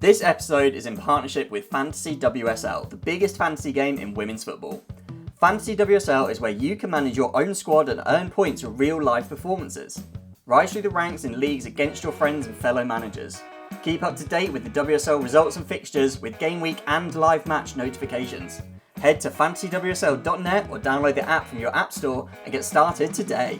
This episode is in partnership with Fantasy WSL, the biggest fantasy game in women's football. Fantasy WSL is where you can manage your own squad and earn points for real-life performances. Rise through the ranks in leagues against your friends and fellow managers. Keep up to date with the WSL results and fixtures with game week and live match notifications. Head to fantasywsl.net or download the app from your app store and get started today.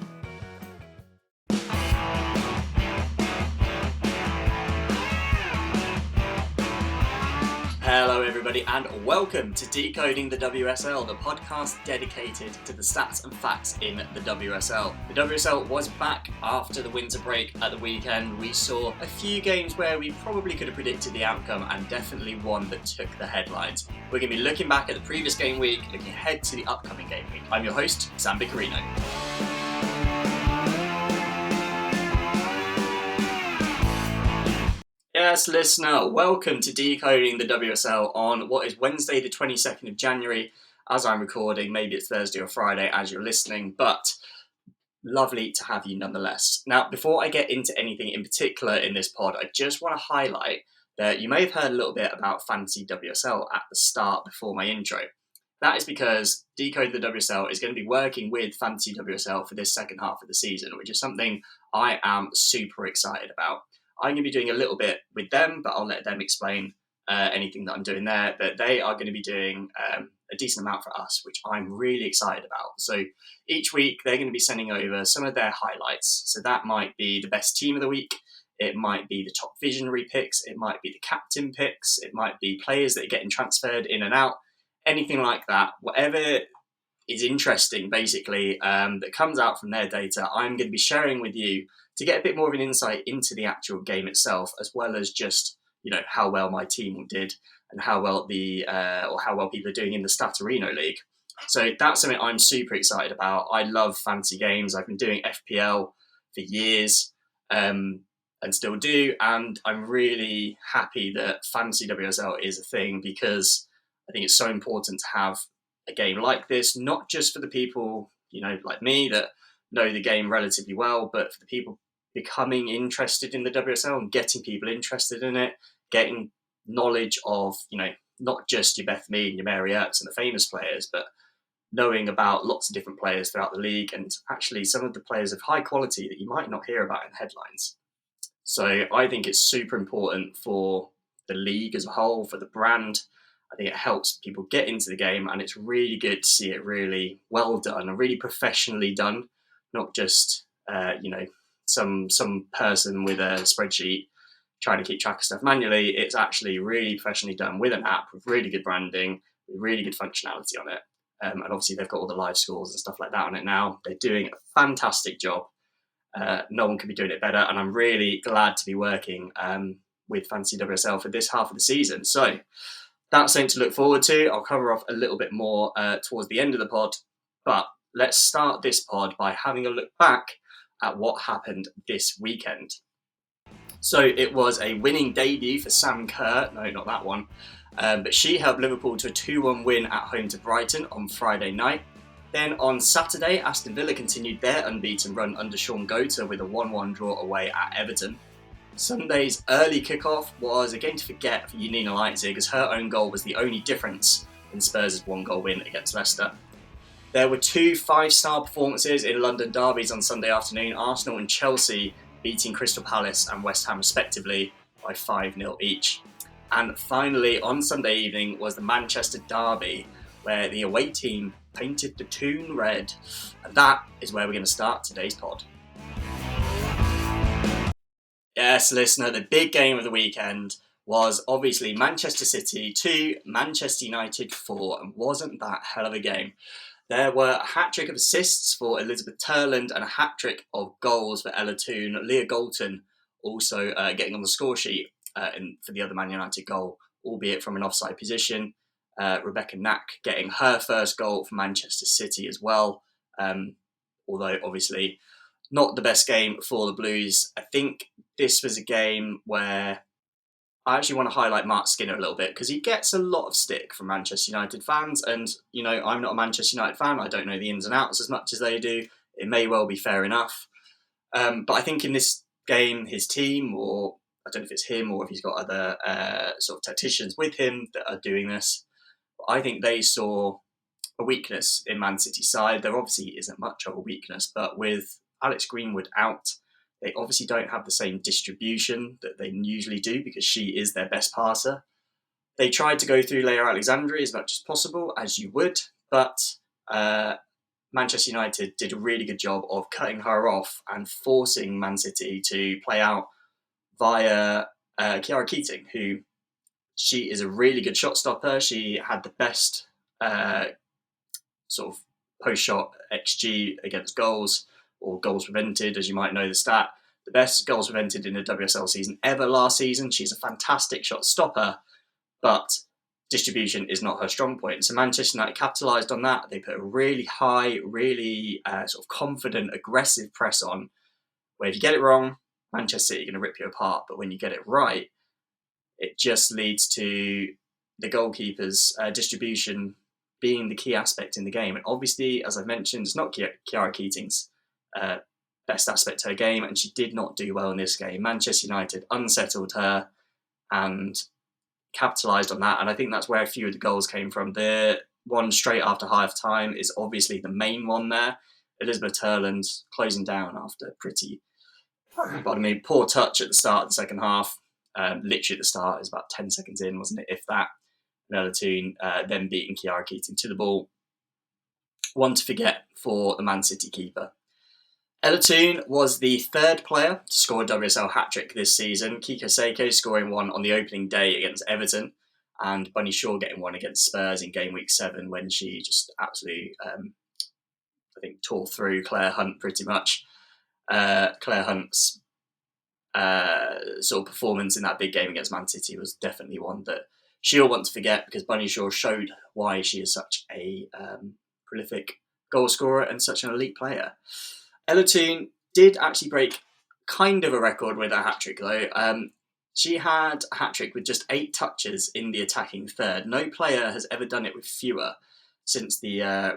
Hello everybody and welcome to Decoding the WSL, the podcast dedicated to the stats and facts in the WSL. The WSL was back after the winter break at the weekend. We saw a few games where we probably could have predicted the outcome and definitely one that took the headlines. We're going to be looking back at the previous game week, looking ahead to the upcoming game week. I'm your host, Stattorino. Yes, listener, welcome to Decoding the WSL on what is Wednesday the 22nd of January as I'm recording. Maybe it's Thursday or Friday as you're listening, but lovely to have you nonetheless. Now, before I get into anything in particular in this pod, I just want to highlight that you may have heard a little bit about Fantasy WSL at the start before my intro. That is because Decoding the WSL is going to be working with Fantasy WSL for this second half of the season, which is something I am super excited about. I'm going to be doing a little bit with them, but I'll let them explain anything that I'm doing there. But they are going to be doing a decent amount for us, which I'm really excited about. So each week, they're going to be sending over some of their highlights. So that might be the best team of the week. It might be the top visionary picks. It might be the captain picks. It might be players that are getting transferred in and out. Anything like that. Whatever is interesting, basically, that comes out from their data, I'm going to be sharing with you to get a bit more of an insight into the actual game itself, as well as just, how well my team did and how well how well people are doing in the Stattorino League. So that's something I'm super excited about. I love fantasy games. I've been doing FPL for years and still do. And I'm really happy that Fantasy WSL is a thing because I think it's so important to have a game like this, not just for the people, like me that know the game relatively well, but for the people becoming interested in the WSL and getting people interested in it, getting knowledge of, not just your Beth Mead and your Mary Earps and the famous players, but knowing about lots of different players throughout the league and actually some of the players of high quality that you might not hear about in headlines. So I think it's super important for the league as a whole, for the brand. I think it helps people get into the game, and it's really good to see it really well done and really professionally done, not just, some person with a spreadsheet trying to keep track of stuff manually. It's actually really professionally done with an app with really good branding, with really good functionality on it. And obviously they've got all the live scores and stuff like that on it now. They're doing a fantastic job. No one could be doing it better. And I'm really glad to be working with Fantasy WSL for this half of the season. So that's something to look forward to. I'll cover off a little bit more towards the end of the pod. But let's start this pod by having a look back at what happened this weekend. So it was a winning debut for Sam Kerr. No, not that one. But she helped Liverpool to a 2-1 win at home to Brighton on Friday night. Then on Saturday, Aston Villa continued their unbeaten run under Sean Gota with a 1-1 draw away at Everton. Sunday's early kickoff was a game to forget for Janina Leipzig, as her own goal was the only difference in Spurs' 1-goal win against Leicester. There were two 5-star performances in London derbies on Sunday afternoon, Arsenal and Chelsea beating Crystal Palace and West Ham respectively by 5-0 each. And finally, on Sunday evening was the Manchester derby, where the away team painted the Toone red. And that is where we're going to start today's pod. Yes, listener, the big game of the weekend was obviously Manchester City 2, Manchester United 4, and wasn't that hell of a game? There were a hat-trick of assists for Elizabeth Turland and a hat-trick of goals for Ella Toone. Leah Galton also getting on the score sheet for the other Man United goal, albeit from an offside position. Rebecca Knack getting her first goal for Manchester City as well, although obviously not the best game for the Blues. I think this was a game where I actually want to highlight Mark Skinner a little bit because he gets a lot of stick from Manchester United fans. And, I'm not a Manchester United fan. I don't know the ins and outs as much as they do. It may well be fair enough. But I think in this game, his team, or I don't know if it's him or if he's got other sort of tacticians with him that are doing this. I think they saw a weakness in Man City's side. There obviously isn't much of a weakness, but with Alex Greenwood out, they obviously don't have the same distribution that they usually do because she is their best passer. They tried to go through Leia Alexandri as much as possible, as you would, but Manchester United did a really good job of cutting her off and forcing Man City to play out via Chiara Keating, who she is a really good shot stopper. She had the best sort of post-shot XG against goals, or goals prevented, as you might know the stat. The best goals prevented in a WSL season ever last season. She's a fantastic shot stopper, but distribution is not her strong point. So Manchester United capitalised on that. They put a really high, really sort of confident, aggressive press on, where if you get it wrong, Manchester City are going to rip you apart. But when you get it right, it just leads to the goalkeeper's distribution being the key aspect in the game. And obviously, as I've mentioned, it's not Chiara Keating's best aspect to her game, and she did not do well in this game. Manchester United unsettled her and capitalised on that, and I think that's where a few of the goals came from. The one straight after half-time is obviously the main one there. Elizabeth Turland closing down after pretty, poor touch at the start of the second half. Literally at the start, it was about 10 seconds in, wasn't it, if that. Another Toone, then beating Chiara Keating to the ball. One to forget for the Man City keeper. Ella Toone was the third player to score a WSL hat-trick this season. Kiko Seiko scoring one on the opening day against Everton, and Bunny Shaw getting one against Spurs in game week 7 when she just absolutely, I think, tore through Claire Hunt pretty much. Claire Hunt's sort of performance in that big game against Man City was definitely one that she'll want to forget, because Bunny Shaw showed why she is such a prolific goal scorer and such an elite player. Ella Toone did actually break kind of a record with her hat-trick though. She had a hat-trick with just 8 touches in the attacking third. No player has ever done it with fewer since the, I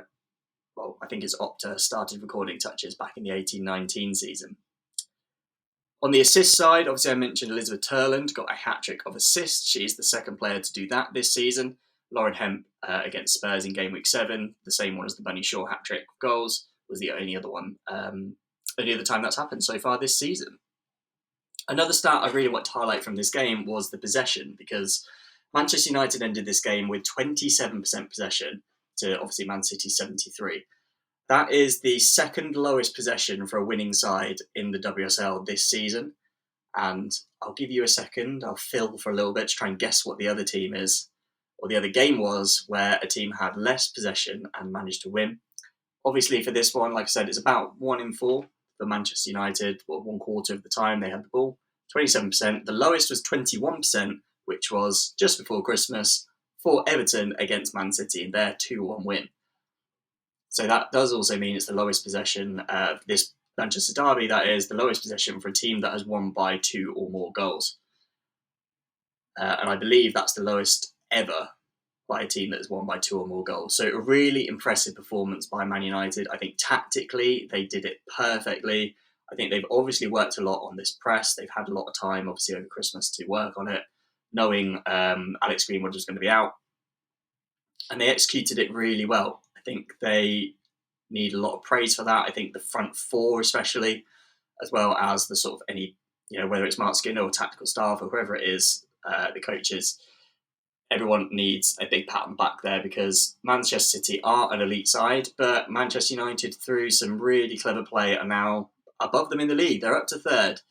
think it's Opta started recording touches back in the 18-19 season. On the assist side, obviously I mentioned Elizabeth Turland got a hat-trick of assists. She's the second player to do that this season. Lauren Hemp against Spurs in game week 7, the same one as the Bunny Shaw hat-trick of goals, was the only other one, only other time that's happened so far this season. Another stat I really want to highlight from this game was the possession, because Manchester United ended this game with 27% possession to obviously Man City's 73%. That is the second lowest possession for a winning side in the WSL this season. And I'll give you a second, I'll fill for a little bit to try and guess what the other team is, or the other game was, where a team had less possession and managed to win. Obviously, for this one, like I said, it's about 1 in 4 for Manchester United. Well, 1/4 of the time they had the ball, 27%. The lowest was 21%, which was just before Christmas for Everton against Man City in their 2-1 win. So that does also mean it's the lowest possession of this Manchester derby. That is the lowest possession for a team that has won by 2 or more goals. And I believe that's the lowest ever by a team that has won by 2 or more goals. So a really impressive performance by Man United. I think tactically they did it perfectly. I think they've obviously worked a lot on this press. They've had a lot of time, obviously, over Christmas to work on it, knowing Alex Greenwood was going to be out. And they executed it really well. I think they need a lot of praise for that. I think the front 4 especially, as well as the sort of any, whether it's Mark Skinner or tactical staff or whoever it is, the coaches, everyone needs a big pat on the back there, because Manchester City are an elite side, but Manchester United, through some really clever play, are now above them in the league. They're up to 3rd.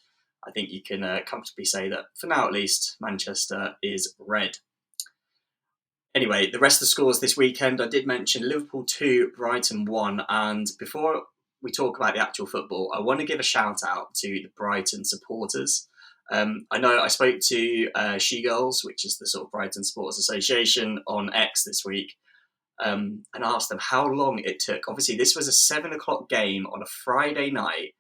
I think you can comfortably say that, for now at least, Manchester is red. Anyway, the rest of the scores this weekend, I did mention Liverpool 2, Brighton 1, and before we talk about the actual football, I want to give a shout out to the Brighton supporters. I know I spoke to She-Girls, which is the sort of Brighton Supporters Association, on X this week, and asked them how long it took. Obviously, this was a 7 o'clock game on a Friday night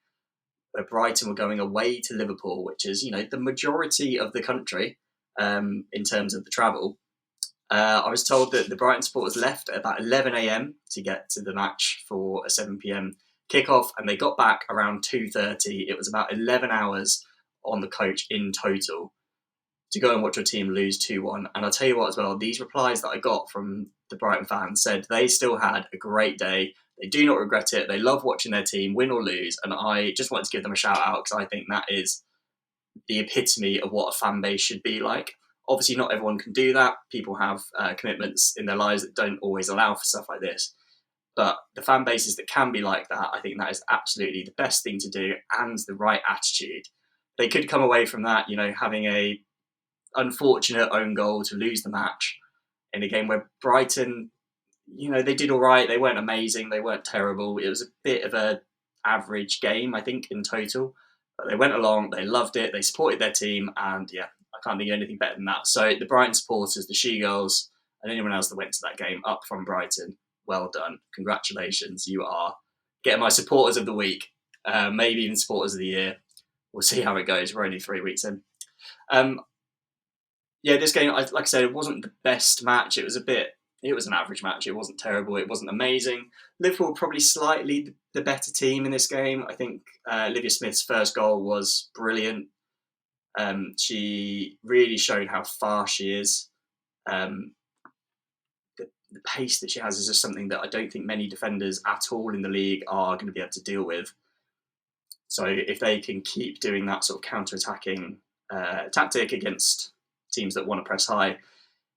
where Brighton were going away to Liverpool, which is, the majority of the country in terms of the travel. I was told that the Brighton supporters left at about 11 a.m. to get to the match for a 7 p.m. kickoff, and they got back around 2:30. It was about 11 hours on the coach in total to go and watch your team lose 2-1. And I'll tell you what as well, these replies that I got from the Brighton fans said they still had a great day. They do not regret it. They love watching their team win or lose. And I just wanted to give them a shout out because I think that is the epitome of what a fan base should be like. Obviously, not everyone can do that. People have commitments in their lives that don't always allow for stuff like this. But the fan bases that can be like that, I think that is absolutely the best thing to do and the right attitude. They could come away from that, having a unfortunate own goal to lose the match in a game where Brighton, they did all right. They weren't amazing. They weren't terrible. It was a bit of an average game, I think, in total. But they went along. They loved it. They supported their team. And yeah, I can't think of anything better than that. So the Brighton supporters, the She-Girls, and anyone else that went to that game up from Brighton, well done. Congratulations. You are getting my supporters of the week, maybe even supporters of the year. We'll see how it goes. We're only 3 weeks in. This game, like I said, it wasn't the best match. It was an average match. It wasn't terrible. It wasn't amazing. Liverpool probably slightly the better team in this game. I think Olivia Smith's first goal was brilliant. She really showed how fast she is. The pace that she has is just something that I don't think many defenders at all in the league are going to be able to deal with. So if they can keep doing that sort of counter-attacking tactic against teams that want to press high,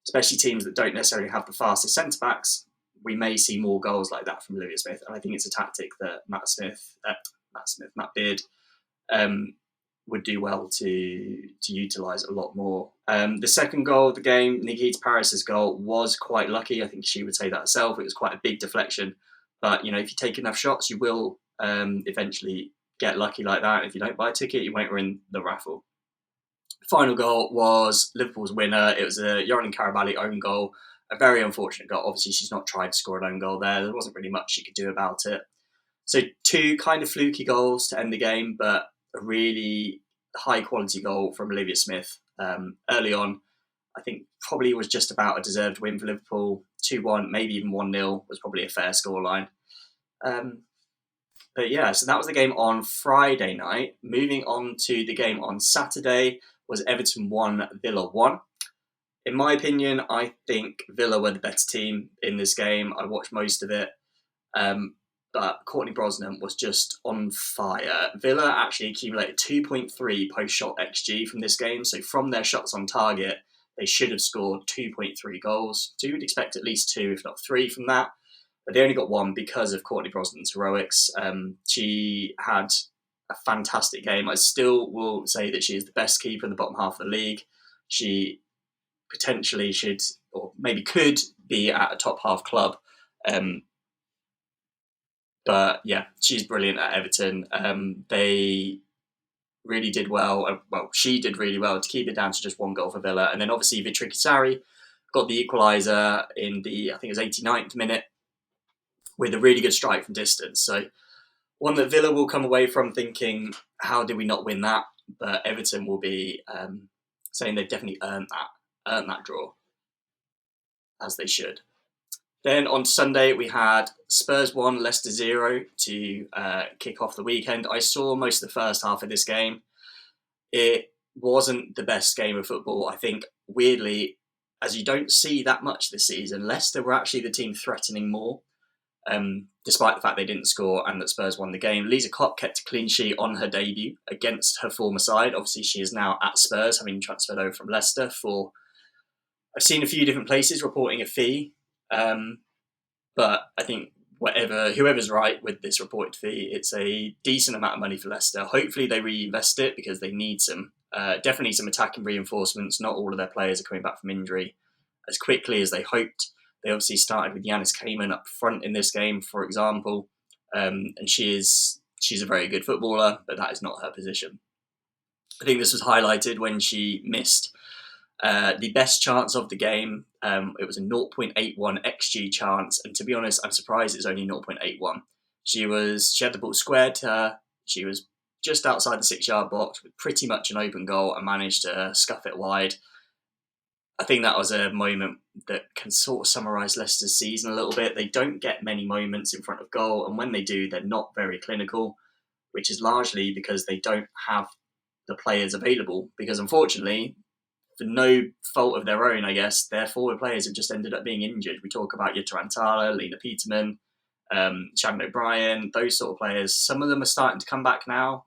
especially teams that don't necessarily have the fastest centre-backs, we may see more goals like that from Olivia Smith. And I think it's a tactic that Matt Beard would do well to utilise a lot more. The second goal of the game, Nikita Paris's goal, was quite lucky. I think she would say that herself. It was quite a big deflection. But, if you take enough shots, you will eventually get lucky like that. If you don't buy a ticket, you won't win the raffle. The final goal was Liverpool's winner. It was a Yoran Karabali own goal. A very unfortunate goal. Obviously, she's not tried to score an own goal there. There wasn't really much she could do about it. So 2 kind of fluky goals to end the game, but a really high-quality goal from Olivia Smith early on. I think probably was just about a deserved win for Liverpool. 2-1, maybe even 1-0 was probably a fair scoreline. But yeah, so that was the game on Friday night. Moving on to the game on Saturday was Everton 1, Villa 1. In my opinion, I think Villa were the better team in this game. I watched most of it. But Courtney Brosnan was just on fire. Villa actually accumulated 2.3 post-shot XG from this game. So from their shots on target, they should have scored 2.3 goals. So you would expect at least 2, if not 3 from that. But they only got 1 because of Courtney Brosnan's heroics. She had a fantastic game. I still will say that she is the best keeper in the bottom half of the league. She potentially should, or maybe could, be at a top half club. But yeah, she's brilliant at Everton. They really did well. She did really well to keep it down to just 1 goal for Villa. And then obviously Vitriki Sarri got the equaliser in the, I think it was 89th minute, with a really good strike from distance. So one that Villa will come away from thinking, how did we not win that? But Everton will be saying they've definitely earned that draw, as they should. Then on Sunday, we had Spurs 1, Leicester 0 to kick off the weekend. I saw most of the first half of this game. It wasn't the best game of football. I think, weirdly, as you don't see that much this season, Leicester were actually the team threatening more, despite the fact they didn't score and that Spurs won the game. Lisa Klopp kept a clean sheet on her debut against her former side. Obviously, she is now at Spurs, having transferred over from Leicester for... I've seen a few different places reporting a fee. But I think whoever's right with this reported fee, it's a decent amount of money for Leicester. Hopefully they reinvest it because they need definitely some attacking reinforcements. Not all of their players are coming back from injury as quickly as they hoped. They obviously started with Yanis Cayman up front in this game, for example, and she's a very good footballer, but that is not her position. I think this was highlighted when she missed the best chance of the game. It was a 0.81 XG chance, and to be honest, I'm surprised it's only 0.81. She had the ball squared to her. She was just outside the 6-yard box with pretty much an open goal and managed to scuff it wide. I think that was a moment that can sort of summarise Leicester's season a little bit. They don't get many moments in front of goal, and when they do, they're not very clinical, which is largely because they don't have the players available, because unfortunately, for no fault of their own, I guess, their forward players have just ended up being injured. We talk about your Tarantala, Lena Peterman, Shannon O'Brien, those sort of players. Some of them are starting to come back now.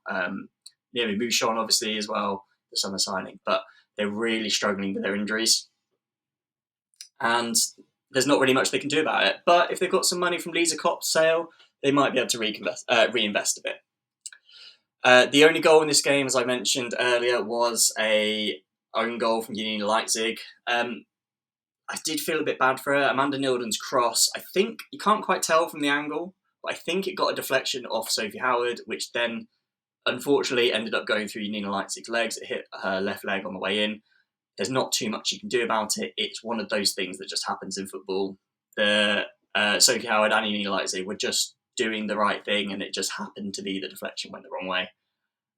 Naomi Mouchon, obviously, as well, the summer signing, but they're really struggling with their injuries. And there's not really much they can do about it. But if they've got some money from Lisa Kopp's sale, they might be able to reinvest a bit. The only goal in this game, as I mentioned earlier, was a own goal from Janina Leipzig. I did feel a bit bad for her. Amanda Nilden's cross, I think, you can't quite tell from the angle, but I think it got a deflection off Sophie Howard, which then unfortunately ended up going through Janina Leipzig's legs. It hit her left leg on the way in. There's not too much you can do about it. It's one of those things that just happens in football. Sophie Howard and Janina Leipzig were just doing the right thing, and it just happened to be the deflection went the wrong way.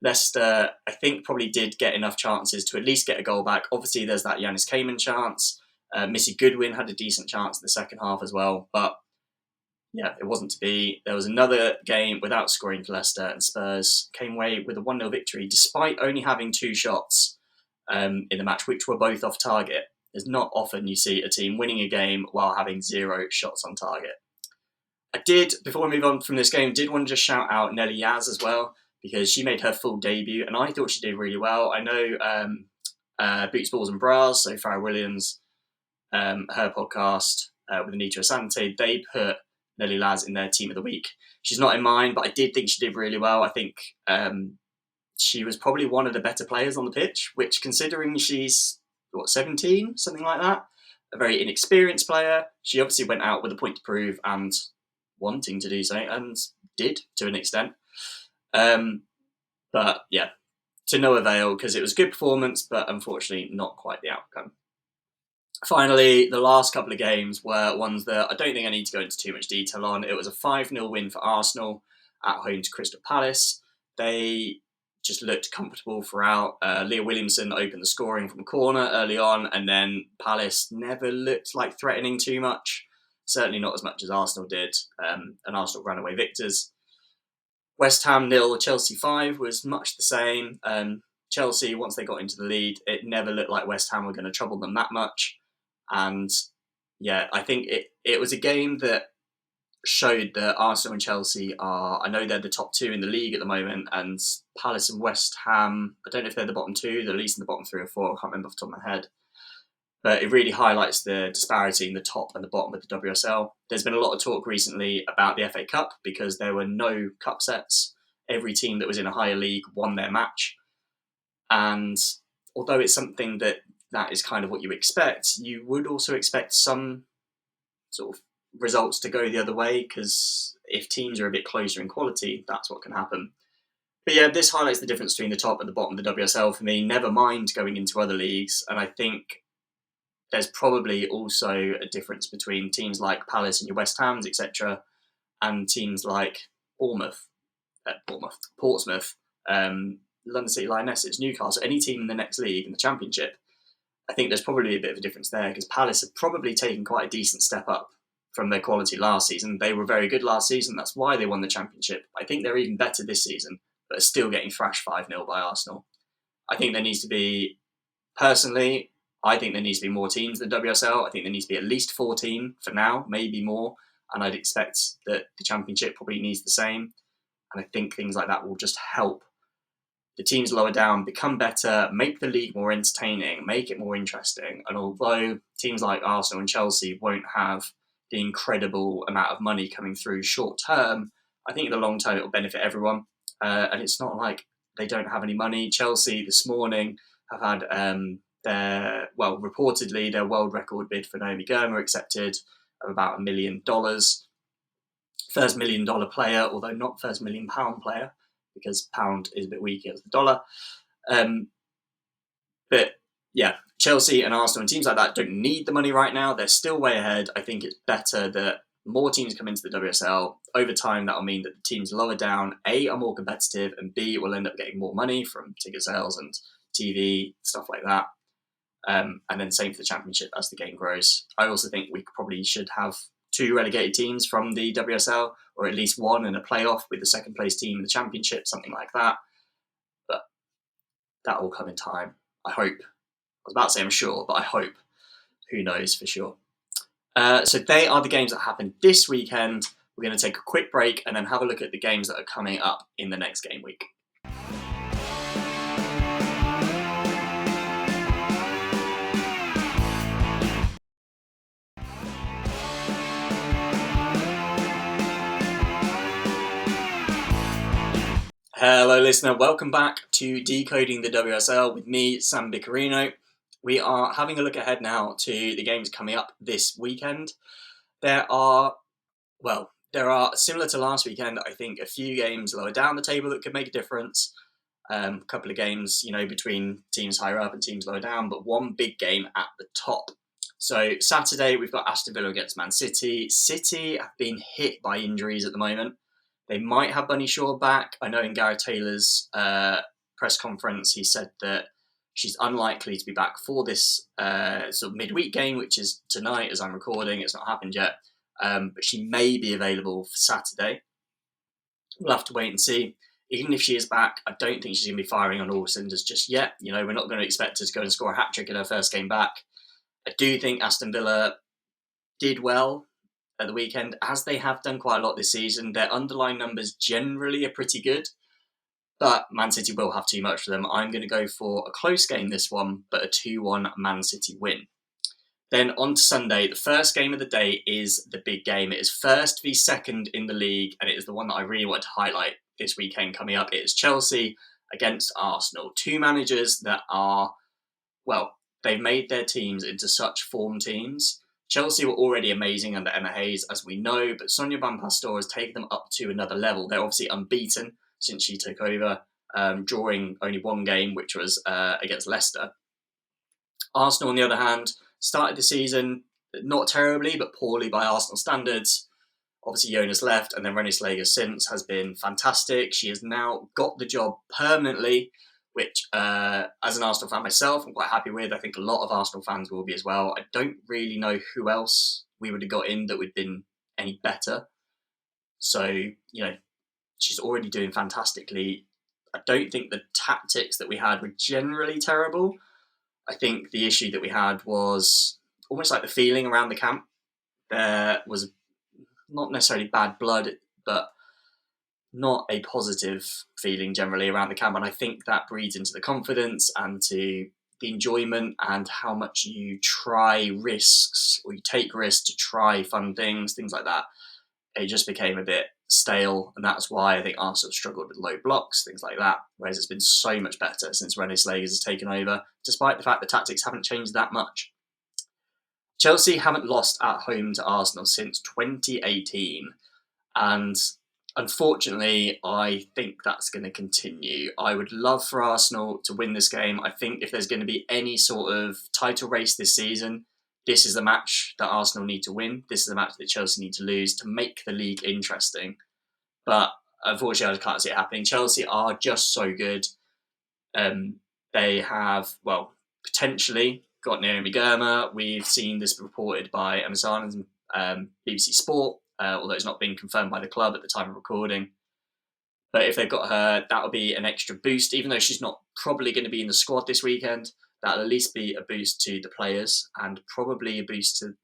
Leicester, I think, probably did get enough chances to at least get a goal back. Obviously, there's that Yanis Cayman chance. Missy Goodwin had a decent chance in the second half as well. But, yeah, it wasn't to be. There was another game without scoring for Leicester, and Spurs came away with a 1-0 victory, despite only having 2 shots in the match, which were both off target. There's not often you see a team winning a game while having 0 shots on target. I did, before we move on from this game, did want to just shout out Nelly Yaz as well, because she made her full debut, and I thought she did really well. I know Boots, Balls and Bras, so Farrah Williams, her podcast with Anita Asante, they put Nelly Laz in their team of the week. She's not in mine, but I did think she did really well. I think she was probably one of the better players on the pitch, which, considering she's, 17, something like that, a very inexperienced player, she obviously went out with a point to prove and wanting to do so, and did to an extent. But yeah, to no avail, because it was a good performance, but unfortunately not quite the outcome. Finally, the last couple of games were ones that I don't think I need to go into too much detail on. It was a 5-0 win for Arsenal at home to Crystal Palace. They just looked comfortable throughout. Leah Williamson opened the scoring from a corner early on, and then Palace never looked like threatening too much. Certainly not as much as Arsenal did, and Arsenal ran away victors. West Ham 0, Chelsea 5 was much the same. Chelsea, once they got into the lead, it never looked like West Ham were going to trouble them that much. And yeah, I think it was a game that showed that Arsenal and Chelsea are, I know they're the top 2 in the league at the moment, and Palace and West Ham, I don't know if they're the bottom 2, they're at least in the bottom 3 or 4, I can't remember off the top of my head. But it really highlights the disparity in the top and the bottom of the WSL. There's been a lot of talk recently about the FA Cup because there were no cup sets. Every team that was in a higher league won their match. And although it's something that is kind of what you expect, you would also expect some sort of results to go the other way, because if teams are a bit closer in quality, that's what can happen. But yeah, this highlights the difference between the top and the bottom of the WSL for me, never mind going into other leagues. And I think there's probably also a difference between teams like Palace and your West Hams, etc., and teams like Portsmouth, London City Lionesses, Newcastle, any team in the next league in the Championship. I think there's probably a bit of a difference there, because Palace have probably taken quite a decent step up from their quality last season. They were very good last season. That's why they won the Championship. I think they're even better this season, but are still getting thrashed 5-0 by Arsenal. I think there needs to be, personally, I think there needs to be more teams than WSL. I think there needs to be at least 14 for now, maybe more. And I'd expect that the Championship probably needs the same. And I think things like that will just help the teams lower down become better, make the league more entertaining, make it more interesting. And although teams like Arsenal and Chelsea won't have the incredible amount of money coming through short term, I think in the long term it will benefit everyone. And it's not like they don't have any money. Chelsea this morning have had reportedly their world record bid for Naomi Girma accepted of about $1 million. First $1 million player, although not first £1 million player, because pound is a bit weaker as the dollar. But yeah, Chelsea and Arsenal and teams like that don't need the money right now. They're still way ahead. I think it's better that more teams come into the WSL. Over time, that'll mean that the teams lower down, A, are more competitive, and B, will end up getting more money from ticket sales and TV, stuff like that. And then same for the Championship as the game grows. I also think we probably should have 2 relegated teams from the WSL, or at least 1 in a playoff with the second place team in the Championship, something like that. But that will come in time. I hope. I was about to say I'm sure, but I hope. Who knows for sure. So they are the games that happened this weekend. We're going to take a quick break and then have a look at the games that are coming up in the next game week. Hello listener, welcome back to Decoding the WSL with me, Sam Stattorino. We are having a look ahead now to the games coming up this weekend. There are, similar to last weekend, I think a few games lower down the table that could make a difference. A couple of games, between teams higher up and teams lower down, but one big game at the top. So Saturday, we've got Aston Villa against Man City. City have been hit by injuries at the moment. They might have Bunny Shaw back. I know in Gareth Taylor's press conference, he said that she's unlikely to be back for this sort of midweek game, which is tonight as I'm recording. It's not happened yet. But she may be available for Saturday. We'll have to wait and see. Even if she is back, I don't think she's going to be firing on all cylinders just yet. We're not going to expect her to go and score a hat-trick in her first game back. I do think Aston Villa did well at the weekend, as they have done quite a lot this season. Their underlying numbers generally are pretty good, but Man City will have too much for them. I'm going to go for a close game this one, but a 2-1 Man City win. Then on to Sunday, the first game of the day is the big game. It is first v second in the league, and it is the one that I really want to highlight this weekend coming up. It is Chelsea against Arsenal. Two managers that are, they've made their teams into such form teams. Chelsea were already amazing under Emma Hayes, as we know, but Sonia Van Pastor has taken them up to another level. They're obviously unbeaten since she took over, drawing only one game, which was against Leicester. Arsenal, on the other hand, started the season not terribly, but poorly by Arsenal standards. Obviously, Jonas left, and then Renée Slager since has been fantastic. She has now got the job permanently, which, as an Arsenal fan myself, I'm quite happy with. I think a lot of Arsenal fans will be as well. I don't really know who else we would have got in that would have been any better. So, she's already doing fantastically. I don't think the tactics that we had were generally terrible. I think the issue that we had was almost like the feeling around the camp. There was not necessarily bad blood, but not a positive feeling generally around the camp. And I think that breeds into the confidence and to the enjoyment and how much you try risks or you take risks to try fun things like that. It just became a bit stale. And that's why I think Arsenal struggled with low blocks, things like that. Whereas it's been so much better since Renée Slager has taken over, despite the fact the tactics haven't changed that much. Chelsea haven't lost at home to Arsenal since 2018. And unfortunately, I think that's going to continue. I would love for Arsenal to win this game. I think if there's going to be any sort of title race this season, this is the match that Arsenal need to win. This is the match that Chelsea need to lose to make the league interesting. But unfortunately, I can't see it happening. Chelsea are just so good. They have, potentially got Naomi Girma. We've seen this reported by Emma Sarnes and BBC Sport, although it's not been confirmed by the club at the time of recording. But if they've got her, that'll be an extra boost, even though she's not probably going to be in the squad this weekend. That'll at least be a boost to the players and probably a boost to,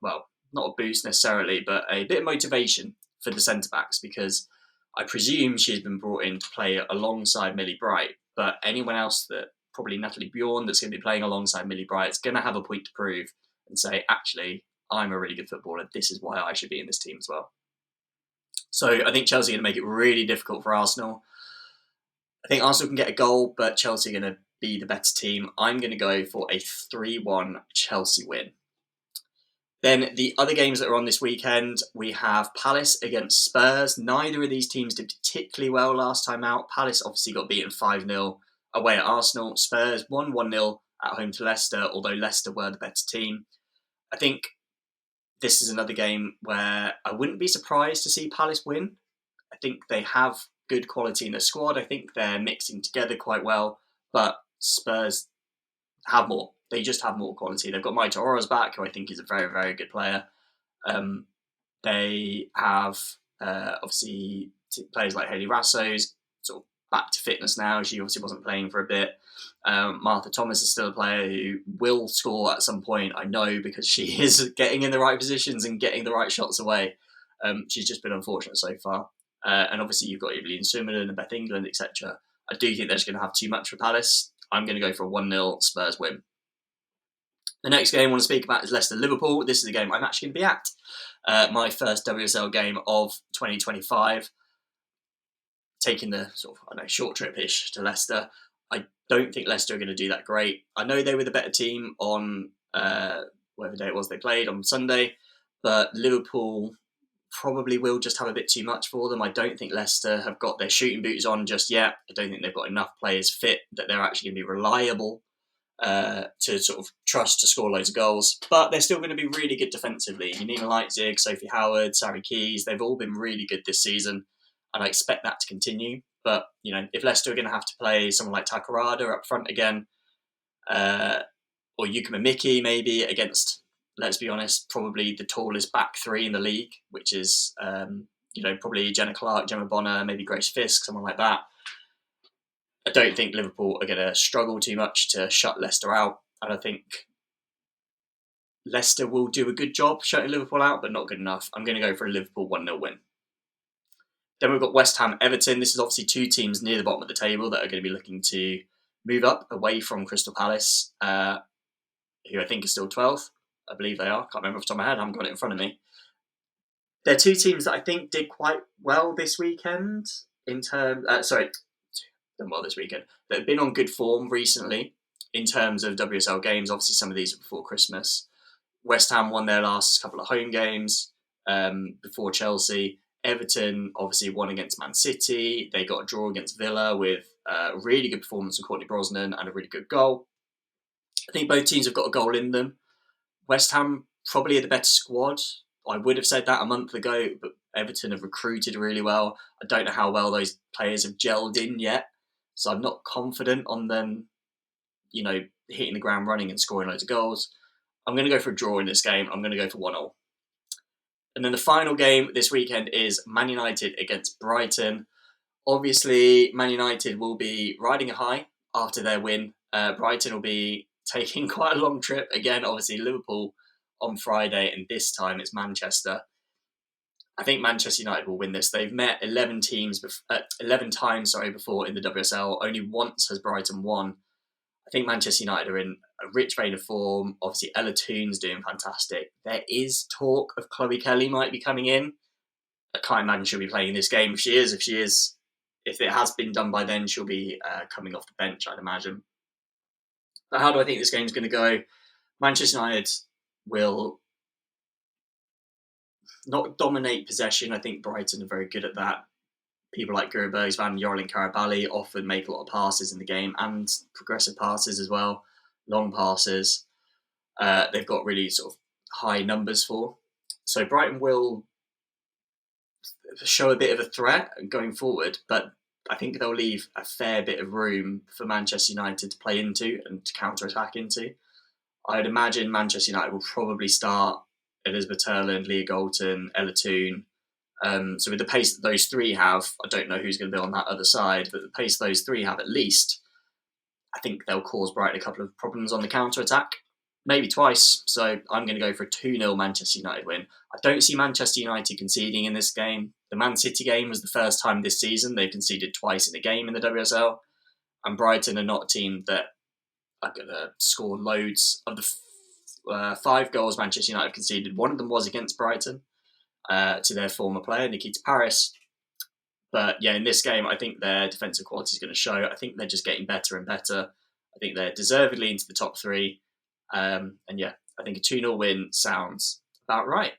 not a boost necessarily, but a bit of motivation for the centre-backs, because I presume she's been brought in to play alongside Millie Bright, but anyone else that, probably Natalie Bjorn, that's going to be playing alongside Millie Bright, is going to have a point to prove and say, actually, I'm a really good footballer. This is why I should be in this team as well. So I think Chelsea are going to make it really difficult for Arsenal. I think Arsenal can get a goal, but Chelsea are going to be the better team. I'm going to go for a 3-1 Chelsea win. Then the other games that are on this weekend, we have Palace against Spurs. Neither of these teams did particularly well last time out. Palace obviously got beaten 5-0 away at Arsenal. Spurs won 1-0 at home to Leicester, although Leicester were the better team. I think this is another game where I wouldn't be surprised to see Palace win. I think they have good quality in their squad. I think they're mixing together quite well, but Spurs have more. They just have more quality. They've got Maita Oroz back, who I think is a very, very good player. They have obviously players like Hayley Rassos, sort of back to fitness now. She obviously wasn't playing for a bit. Martha Thomas is still a player who will score at some point, I know, because she is getting in the right positions and getting the right shots away. She's just been unfortunate so far. And obviously you've got Evelyn Sumerlin and Beth England, etc. I do think they're just going to have too much for Palace. I'm going to go for a 1-0 Spurs win. The next game I want to speak about is Leicester-Liverpool. This is a game I'm actually going to be at. My first WSL game of 2025. Taking the sort of, short trip-ish to Leicester. I don't think Leicester are going to do that great. I know they were the better team on whatever day it was they played on Sunday, but Liverpool probably will just have a bit too much for them. I don't think Leicester have got their shooting boots on just yet. I don't think they've got enough players fit that they're actually going to be reliable to sort of trust to score loads of goals. But they're still going to be really good defensively. Nina Leipzig, Sophie Howard, Sari Keys, they've all been really good this season, and I expect that to continue. But, if Leicester are going to have to play someone like Takarada up front again, or Yukima Miki maybe against, let's be honest, probably the tallest back three in the league, which is, probably Jenna Clark, Gemma Bonner, maybe Grace Fisk, someone like that. I don't think Liverpool are going to struggle too much to shut Leicester out. And I think Leicester will do a good job shutting Liverpool out, but not good enough. I'm going to go for a Liverpool 1-0 win. Then we've got West Ham, Everton. This is obviously two teams near the bottom of the table that are going to be looking to move up away from Crystal Palace, who I think are still 12th. I believe they are. Can't remember off the top of my head. I haven't got it in front of me. They're two teams that I think did quite well this weekend in terms... done well this weekend. That have been on good form recently in terms of WSL games. Obviously, some of these are before Christmas. West Ham won their last couple of home games before Chelsea. Everton obviously won against Man City. They got a draw against Villa with a really good performance from Courtney Brosnan and a really good goal. I think both teams have got a goal in them. West Ham probably are the better squad. I would have said that a month ago, but Everton have recruited really well. I don't know how well those players have gelled in yet. So I'm not confident on them, hitting the ground running and scoring loads of goals. I'm going to go for a draw in this game. I'm going to go for 1-0. And then the final game this weekend is Man United against Brighton. Obviously, Man United will be riding a high after their win. Brighton will be taking quite a long trip. Again, obviously, Liverpool on Friday, and this time it's Manchester. I think Manchester United will win this. They've met 11 times before in the WSL. Only once has Brighton won. I think Manchester United are in a rich vein of form. Obviously, Ella Toone's doing fantastic. There is talk of Chloe Kelly might be coming in. I can't imagine she'll be playing in this game. If it has been done by then, she'll be coming off the bench, I'd imagine. But how do I think this game's going to go? Manchester United will not dominate possession. I think Brighton are very good at that. People like Gura Bergsvan, Yorlin Karabali often make a lot of passes in the game and progressive passes as well, long passes. They've got really sort of high numbers for. So Brighton will show a bit of a threat going forward, but I think they'll leave a fair bit of room for Manchester United to play into and to counter-attack into. I'd imagine Manchester United will probably start Elizabeth Turland, Leah Galton, Ella Toone. So with the pace that those three have, I don't know who's going to be on that other side, but the pace those three have at least, I think they'll cause Brighton a couple of problems on the counter-attack. Maybe twice. So I'm going to go for a 2-0 Manchester United win. I don't see Manchester United conceding in this game. The Man City game was the first time this season they've conceded twice in a game in the WSL. And Brighton are not a team that are going to score loads. Of the 5 goals Manchester United have conceded, one of them was against Brighton to their former player, Nikita Paris. But yeah, in this game, I think their defensive quality is going to show. I think they're just getting better and better. I think they're deservedly into the top 3. And yeah, I think a 2-0 win sounds about right.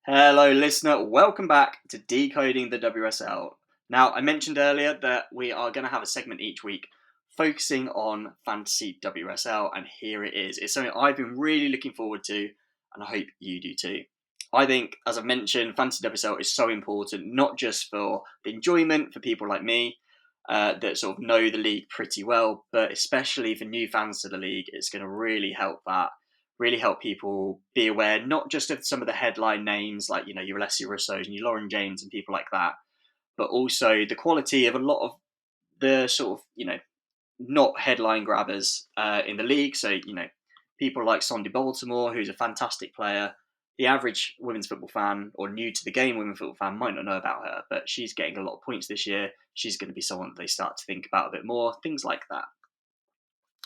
Hello, listener. Welcome back to Decoding the WSL. Now, I mentioned earlier that we are going to have a segment each week focusing on Fantasy WSL, and here it is. It's something I've been really looking forward to, and I hope you do too. I think, as I've mentioned, Fantasy WSL is so important, not just for the enjoyment for people like me, that sort of know the league pretty well, but especially for new fans to the league, it's going to really help people be aware, not just of some of the headline names like, your Alessia Russos and your Lauren James and people like that, but also the quality of a lot of the sort of, not headline grabbers in the league. So, people like Sondi Baltimore, who's a fantastic player. The average women's football fan or new to the game women's football fan might not know about her, but she's getting a lot of points this year. She's going to be someone that they start to think about a bit more, things like that.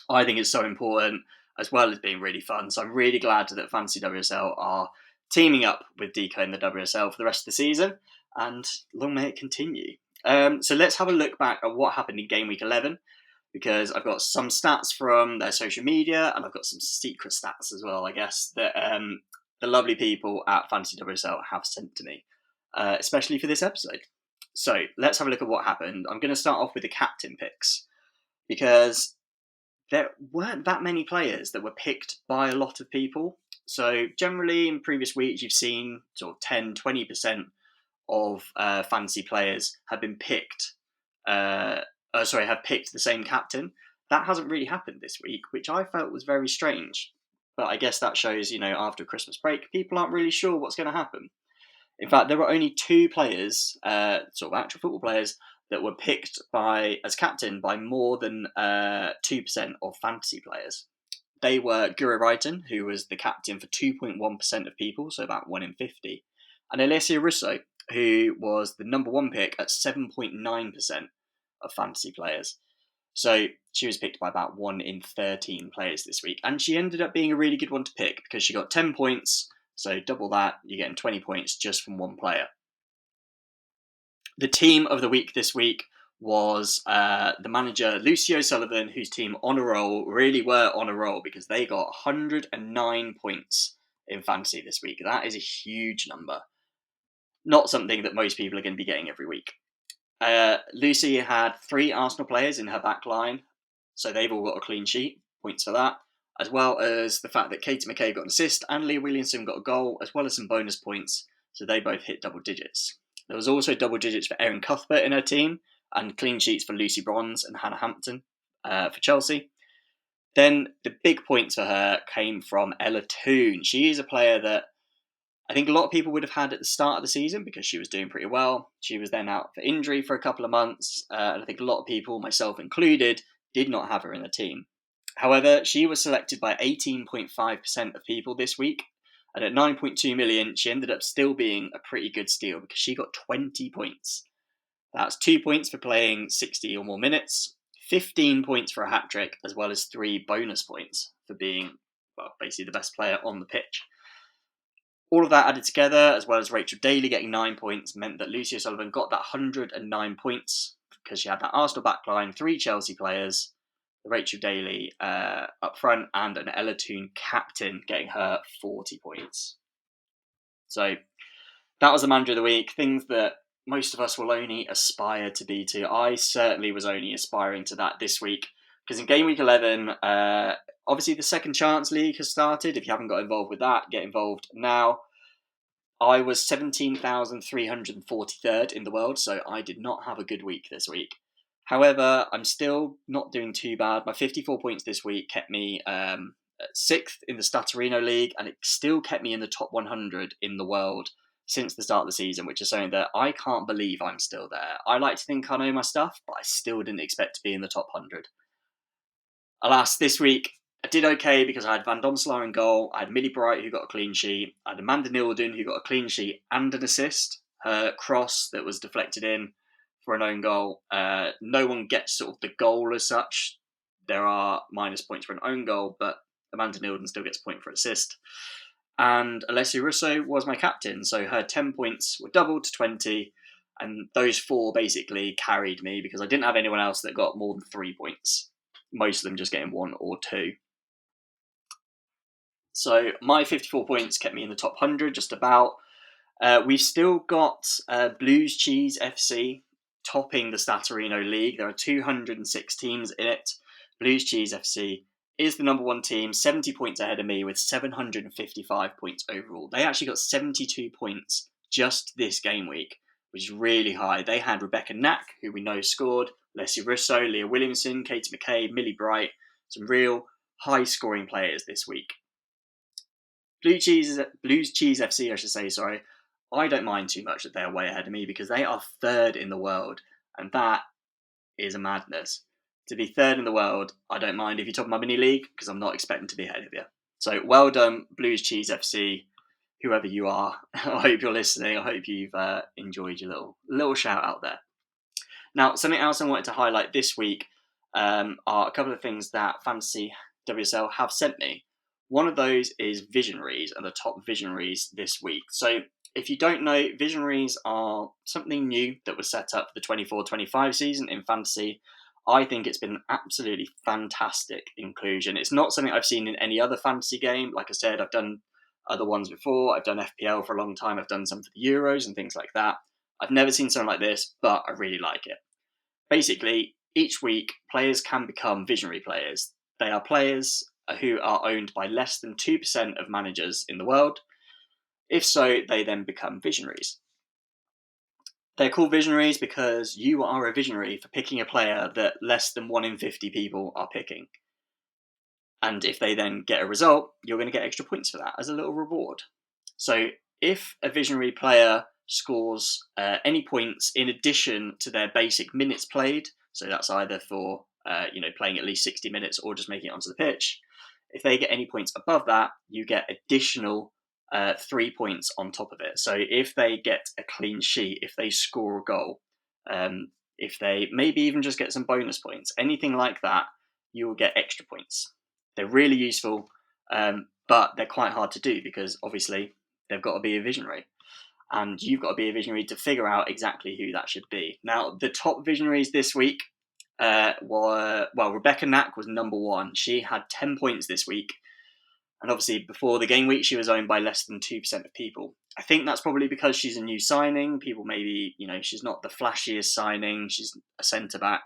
I think it's so important, as well as being really fun. So I'm really glad that Fantasy WSL are teaming up with Decoding the WSL for the rest of the season, and long may it continue. So let's have a look back at what happened in game week 11, because I've got some stats from their social media, and I've got some secret stats as well, I guess, that the lovely people at Fantasy WSL have sent to me, especially for this episode. So let's have a look at what happened. I'm going to start off with the captain picks, because there weren't that many players that were picked by a lot of people. So generally in previous weeks, you've seen sort of 10, 20% of fantasy players have been picked, have picked the same captain. That hasn't really happened this week, which I felt was very strange. But I guess that shows, after Christmas break, people aren't really sure what's going to happen. In fact, there were only 2 players, sort of actual football players, that were picked as captain by more than 2% of fantasy players. They were Guro Reiten, who was the captain for 2.1% of people, so about 1 in 50, and Alessia Russo, who was the number 1 pick at 7.9% of fantasy players. So she was picked by about 1 in 13 players this week, and she ended up being a really good one to pick because she got 10 points, so double that, you're getting 20 points just from 1 player. The team of the week this week was the manager, Lucy O'Sullivan, whose team really were on a roll because they got 109 points in fantasy this week. That is a huge number. Not something that most people are going to be getting every week. Lucy had 3 Arsenal players in her back line, so they've all got a clean sheet, points for that, as well as the fact that Katie McKay got an assist and Leah Williamson got a goal, as well as some bonus points, so they both hit double digits. There was also double digits for Erin Cuthbert in her team, and clean sheets for Lucy Bronze and Hannah Hampton for Chelsea. Then the big points for her came from Ella Toone. She is a player that I think a lot of people would have had at the start of the season because she was doing pretty well. She was then out for injury for a couple of months, and I think a lot of people, myself included, did not have her in the team. However, she was selected by 18.5% of people this week, and at 9.2 million, she ended up still being a pretty good steal because she got 20 points. That's 2 points for playing 60 or more minutes, 15 points for a hat-trick, as well as 3 bonus points for being, basically the best player on the pitch. All of that added together, as well as Rachel Daly getting 9 points, meant that Lucy O'Sullivan got that 109 points because she had that Arsenal backline, 3 Chelsea players, Rachel Daly up front, and an Ella Toone captain getting her 40 points. So that was the manager of the week, things that most of us will only aspire to be to. I certainly was only aspiring to that this week, because in game week 11, obviously the Second Chance League has started. If you haven't got involved with that, get involved now. I was 17,343rd in the world, so I did not have a good week this week. However, I'm still not doing too bad. My 54 points this week kept me 6th in the Stattorino League, and it still kept me in the top 100 in the world since the start of the season, which is something that I can't believe I'm still there. I like to think I know my stuff, but I still didn't expect to be in the top 100. Alas, this week, I did okay because I had Van Domselaar in goal, I had Millie Bright who got a clean sheet, I had Amanda Nilden who got a clean sheet and an assist, her cross that was deflected in for an own goal. No one gets sort of the goal as such. There are minus points for an own goal, but Amanda Nilden still gets a point for an assist. And Alessia Russo was my captain, so her 10 points were doubled to 20, and those 4 basically carried me because I didn't have anyone else that got more than 3 points. Most of them just getting 1 or 2. So my 54 points kept me in the top 100, just about. We've still got Blues Cheese FC topping the Stattorino League. There are 206 teams in it. Blues Cheese FC is the number 1 team, 70 points ahead of me with 755 points overall. They actually got 72 points just this game week, which is really high. They had Rebecca Knack, who we know scored, Leslie Russo, Leah Williamson, Katie McKay, Millie Bright. Some real high-scoring players this week. Blues Cheese FC, I should say, sorry. I don't mind too much that they're way ahead of me because they are third in the world, and that is a madness. To be third in the world, I don't mind if you top my mini league because I'm not expecting to be ahead of you. So well done, Blues Cheese FC, whoever you are. I hope you're listening. I hope you've enjoyed your little shout out there. Now, something else I wanted to highlight this week are a couple of things that Fantasy WSL have sent me. One of those is Visionaries and the top Visionaries this week. So if you don't know, Visionaries are something new that was set up for the 24-25 season in Fantasy. I think it's been an absolutely fantastic inclusion. It's not something I've seen in any other fantasy game. Like I said, I've done other ones before. I've done FPL for a long time. I've done some for the Euros and things like that. I've never seen something like this, but I really like it. Basically, each week, players can become visionary players. They are players who are owned by less than 2% of managers in the world. If so, they then become visionaries. They're called visionaries because you are a visionary for picking a player that less than 1 in 50 people are picking. And if they then get a result, you're going to get extra points for that as a little reward. So if a visionary player scores any points in addition to their basic minutes played, so that's either for playing at least 60 minutes or just making it onto the pitch, if they get any points above that, you get additional 3 points on top of it. So if they get a clean sheet, if they score a goal, if they maybe even just get some bonus points, anything like that, you will get extra points. They're really useful, but they're quite hard to do because obviously they've got to be a visionary. And you've got to be a visionary to figure out exactly who that should be. Now, the top visionaries this week Rebecca Knack was number 1. She had 10 points this week. And obviously, before the game week, she was owned by less than 2% of people. I think that's probably because she's a new signing. People maybe, she's not the flashiest signing. She's a centre-back.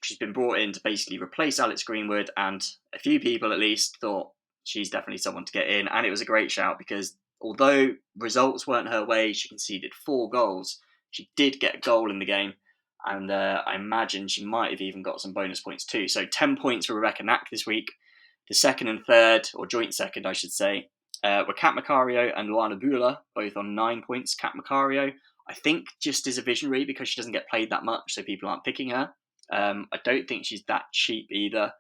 She's been brought in to basically replace Alex Greenwood, and a few people at least thought she's definitely someone to get in. And it was a great shout because although results weren't her way, she conceded 4 goals. She did get a goal in the game, and I imagine she might have even got some bonus points too. So 10 points for Rebecca Knack this week. The second and third, or joint second, I should say, were Kat Macario and Luana Bula, both on 9 points. Kat Macario, I think, just is a visionary because she doesn't get played that much, so people aren't picking her. I don't think she's that cheap either.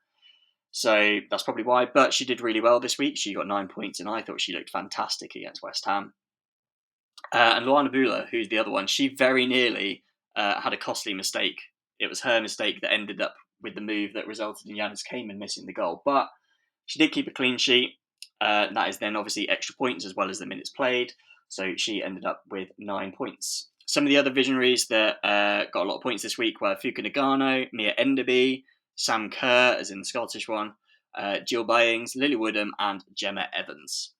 So that's probably why. But she did really well this week. She got 9 points, and I thought she looked fantastic against West Ham. And Luana Bula, who's the other one, she very nearly had a costly mistake. It was her mistake that ended up with the move that resulted in Yanis Kamen missing the goal. But she did keep a clean sheet. That is then obviously extra points as well as the minutes played. So she ended up with 9 points. Some of the other visionaries that got a lot of points this week were Fuka Nagano, Mia Enderby, Sam Kerr, as in the Scottish one, Jill Byings, Lily Woodham, and Gemma Evans.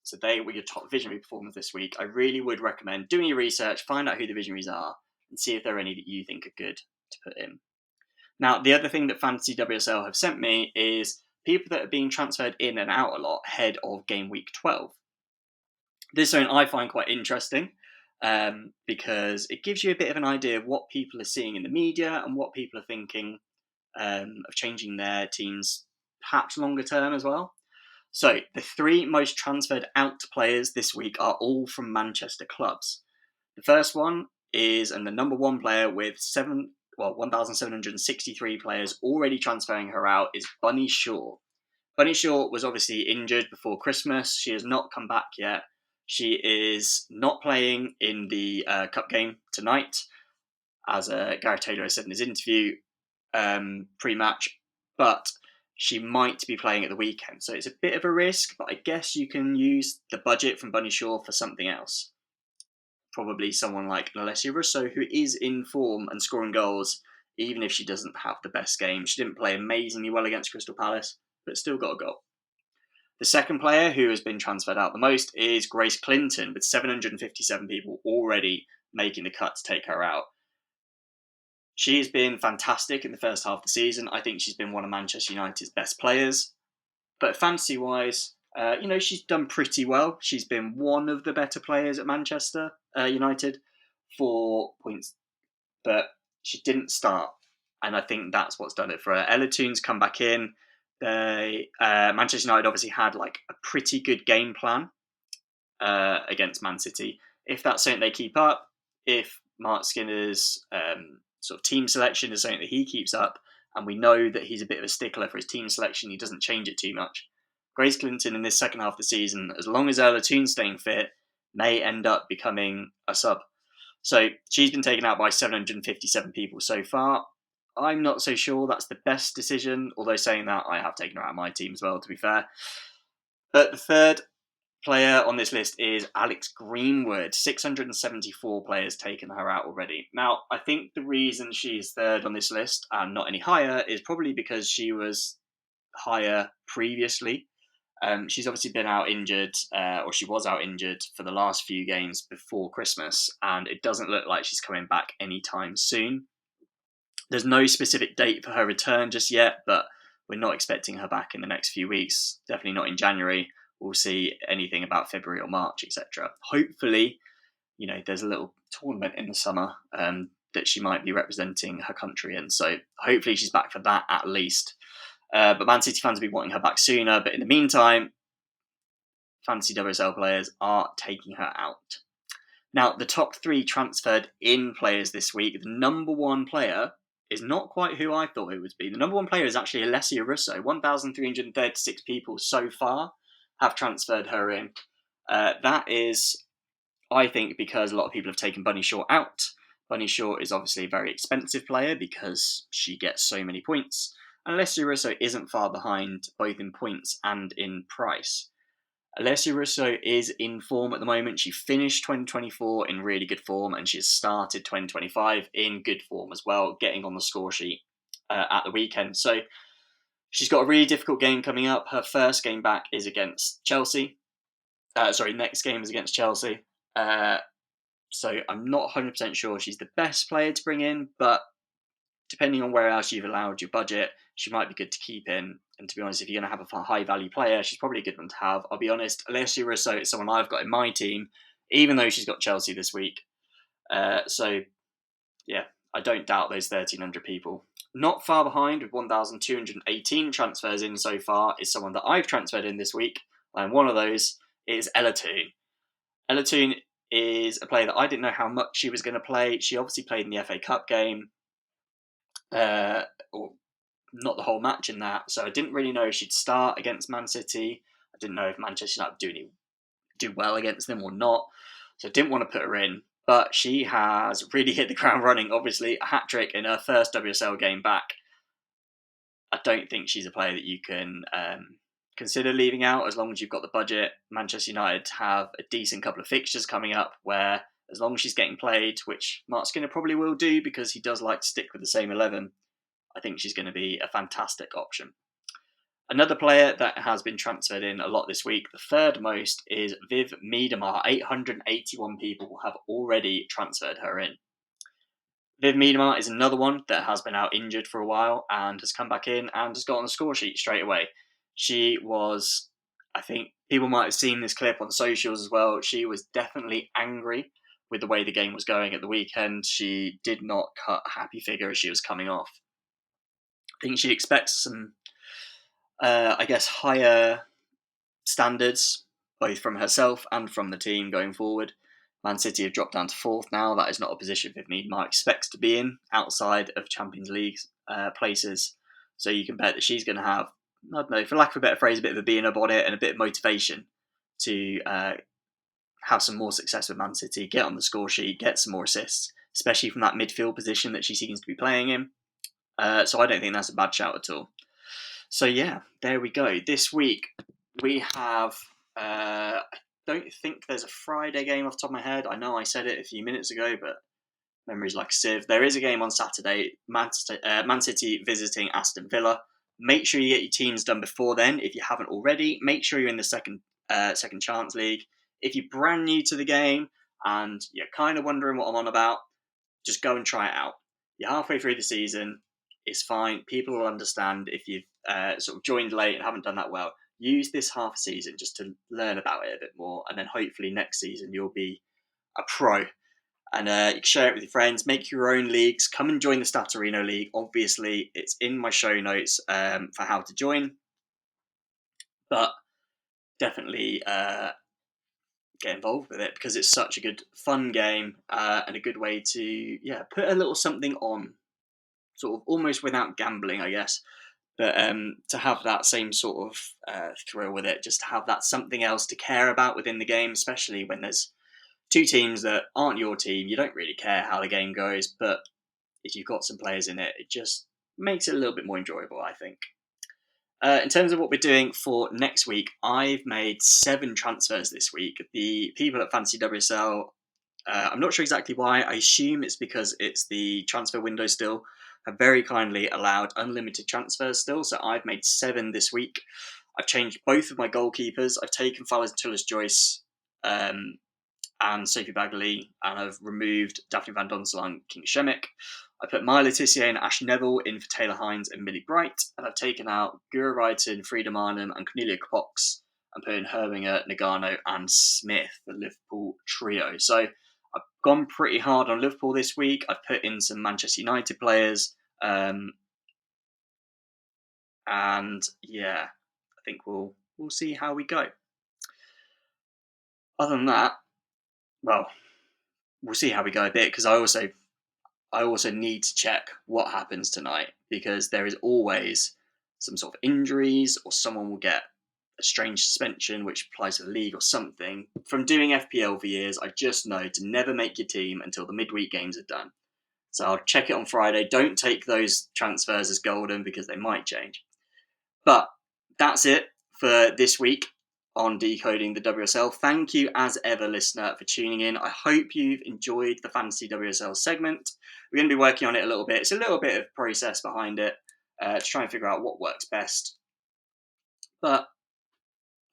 So they were your top visionary performers this week. I really would recommend doing your research, find out who the visionaries are, and see if there are any that you think are good to put in. Now, the other thing that Fantasy WSL have sent me is people that are being transferred in and out a lot ahead of game week 12. This is something I find quite interesting because it gives you a bit of an idea of what people are seeing in the media and what people are thinking of changing their teams perhaps longer term as well. So the 3 most transferred out players this week are all from Manchester clubs. The first one is, and the number 1 player with 1,763 players already transferring her out, is Bunny Shaw. Bunny Shaw was obviously injured before Christmas. She has not come back yet. She is not playing in the cup game tonight, as Gareth Taylor has said in his interview pre-match, but she might be playing at the weekend. So it's a bit of a risk, but I guess you can use the budget from Bunny Shaw for something else. Probably someone like Alessia Russo, who is in form and scoring goals, even if she doesn't have the best game. She didn't play amazingly well against Crystal Palace, but still got a goal. The second player who has been transferred out the most is Grace Clinton, with 757 people already making the cut to take her out. She's been fantastic in the first half of the season. I think she's been one of Manchester United's best players. But fantasy-wise, she's done pretty well. She's been one of the better players at Manchester United, 4 points. But she didn't start, and I think that's what's done it for her. Ella Toone's come back in. Manchester United obviously had like a pretty good game plan against Man City. If that's something they keep up, if Mark Skinner's sort of team selection is something that he keeps up, and we know that he's a bit of a stickler for his team selection, he doesn't change it too much. Grace Clinton in this second half of the season, as long as Ella Toone's staying fit, may end up becoming a sub. So she's been taken out by 757 people so far. I'm not so sure that's the best decision, although saying that, I have taken her out of my team as well, to be fair. But the third player on this list is Alex Greenwood. 674 players taken her out already. Now, I think the reason she's third on this list and not any higher is probably because she was higher previously. She's obviously been out injured, or she was out injured for the last few games before Christmas, and it doesn't look like she's coming back anytime soon. There's no specific date for her return just yet, but we're not expecting her back in the next few weeks. Definitely not in January. We'll see anything about February or March, etc. Hopefully, there's a little tournament in the summer that she might be representing her country in. So hopefully she's back for that at least. But Man City fans will be wanting her back sooner. But in the meantime, Fantasy WSL players are taking her out. Now, the top 3 transferred in players this week. The number 1 player is not quite who I thought it would be. The number 1 player is actually Alessia Russo. 1,336 people so far have transferred her in. That is, I think, because a lot of people have taken Bunny Shaw out. Bunny Shaw is obviously a very expensive player because she gets so many points. And Alessia Russo isn't far behind, both in points and in price. Alessia Russo is in form at the moment. She finished 2024 in really good form, and she's started 2025 in good form as well, getting on the score sheet at the weekend. So she's got a really difficult game coming up. Her first game back is against Chelsea. Next game is against Chelsea. So I'm not 100% sure she's the best player to bring in, but depending on where else you've allowed your budget, she might be good to keep in. And to be honest, if you're going to have a high value player, she's probably a good one to have. I'll be honest, Alessia Russo is someone I've got in my team, even though she's got Chelsea this week. So, yeah, I don't doubt those 1,300 people. Not far behind with 1,218 transfers in so far is someone that I've transferred in this week. And one of those is Ella Toone. Ella Toone is a player that I didn't know how much she was going to play. She obviously played in the FA Cup game. Or not the whole match in that, so I didn't really know if she'd start against Man City. I didn't know if Manchester United would do well against them or not, so I didn't want to put her in. But she has really hit the ground running. Obviously, a hat trick in her first WSL game back. I don't think she's a player that you can consider leaving out as long as you've got the budget. Manchester United have a decent couple of fixtures coming up where, as long as she's getting played, which Mark Skinner probably will do because he does like to stick with the same 11, I think she's going to be a fantastic option. Another player that has been transferred in a lot this week, the third most, is Viv Miedemar. 881 people have already transferred her in. Viv Miedemar is another one that has been out injured for a while and has come back in and has got on the score sheet straight away. She was, I think people might have seen this clip on socials as well, she was definitely angry with the way the game was going at the weekend. She did not cut a happy figure as she was coming off. I think she expects some, higher standards, both from herself and from the team going forward. Man City have dropped down to 4th now. That is not a position Viv Miedemar expects to be in outside of Champions League places. So you can bet that she's going to have, I don't know, for lack of a better phrase, a bit of a bee in her bonnet and a bit of motivation to have some more success with Man City, get on the score sheet, get some more assists, especially from that midfield position that she seems to be playing in. So I don't think that's a bad shout at all. So yeah, there we go. This week we have, I don't think there's a Friday game off the top of my head. I know I said it a few minutes ago, but memory's like a sieve. There is a game on Saturday, Man City visiting Aston Villa. Make sure you get your teams done before then if you haven't already. Make sure you're in the second chance league. If you're brand new to the game and you're kind of wondering what I'm on about, just go and try it out. You're halfway through the season. It's fine. People will understand if you've sort of joined late and haven't done that well. Use this half season just to learn about it a bit more, and then hopefully next season you'll be a pro And you can share it with your friends, make your own leagues, come and join the Stattorino League. Obviously, it's in my show notes for how to join. But definitely get involved with it because it's such a good, fun game and a good way to put a little something on, sort of almost without gambling, I guess. But to have that same sort of thrill with it, just to have that something else to care about within the game, especially when there's two teams that aren't your team, you don't really care how the game goes, but if you've got some players in it, it just makes it a little bit more enjoyable, I think. In terms of what we're doing for next week, I've made 7 transfers this week. The people at Fantasy WSL, I'm not sure exactly why. I assume it's because it's the transfer window still, have very kindly allowed unlimited transfers still. So I've made 7 this week. I've changed both of my goalkeepers. I've taken Fallas Tullis-Joyce and Sophie Bagley, and I've removed Daphne Van Donsel and King Shemek. I put Maya Letitia and Ash Neville in for Taylor Hines and Millie Bright, and I've taken out Gura Wrighton, Frida Marnham, and Cornelia Cox, and put in Herminger, Nagano, and Smith, the Liverpool trio. So I've gone pretty hard on Liverpool this week. I've put in some Manchester United players, and I think we'll see how we go. Other than that, well, we'll see how we go a bit, because I also need to check what happens tonight, because there is always some sort of injuries or someone will get a strange suspension which applies to the league or something. From doing FPL for years, I just know to never make your team until the midweek games are done. So I'll check it on Friday. Don't take those transfers as golden because they might change. But that's it for this week on Decoding the WSL. Thank you as ever, listener, for tuning in. I hope you've enjoyed the Fantasy WSL segment. We're going to be working on it a little bit. It's a little bit of process behind it to try and figure out what works best. But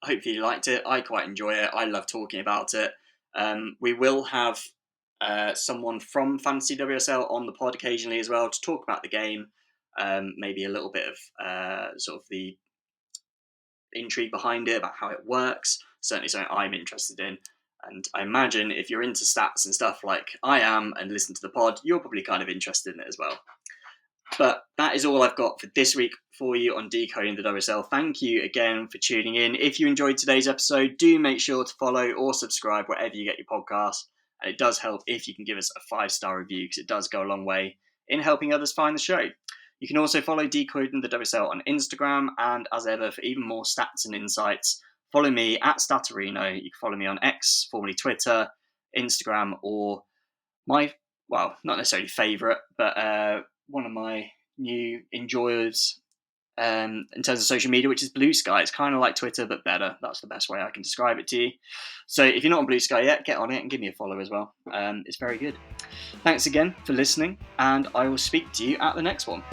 hopefully you liked it. I quite enjoy it. I love talking about it. We will have someone from Fantasy WSL on the pod occasionally as well to talk about the game. Maybe a little bit of sort of the intrigue behind it, about how it works. Certainly something I'm interested in. And I imagine if you're into stats and stuff like I am and listen to the pod, you're probably kind of interested in it as well. But that is all I've got for this week for you on Decoding the WSL. Thank you again for tuning in. If you enjoyed today's episode, do make sure to follow or subscribe wherever you get your podcasts. And it does help if you can give us a 5-star review, because it does go a long way in helping others find the show. You can also follow Decoding the WSL on Instagram, and as ever, for even more stats and insights, follow me at Stattorino. You can follow me on X, formerly Twitter, Instagram, or my, well, not necessarily favourite, but one of my new enjoyers in terms of social media, which is Blue Sky. It's kind of like Twitter, but better. That's the best way I can describe it to you. So if you're not on Blue Sky yet, get on it and give me a follow as well. It's very good. Thanks again for listening, and I will speak to you at the next one.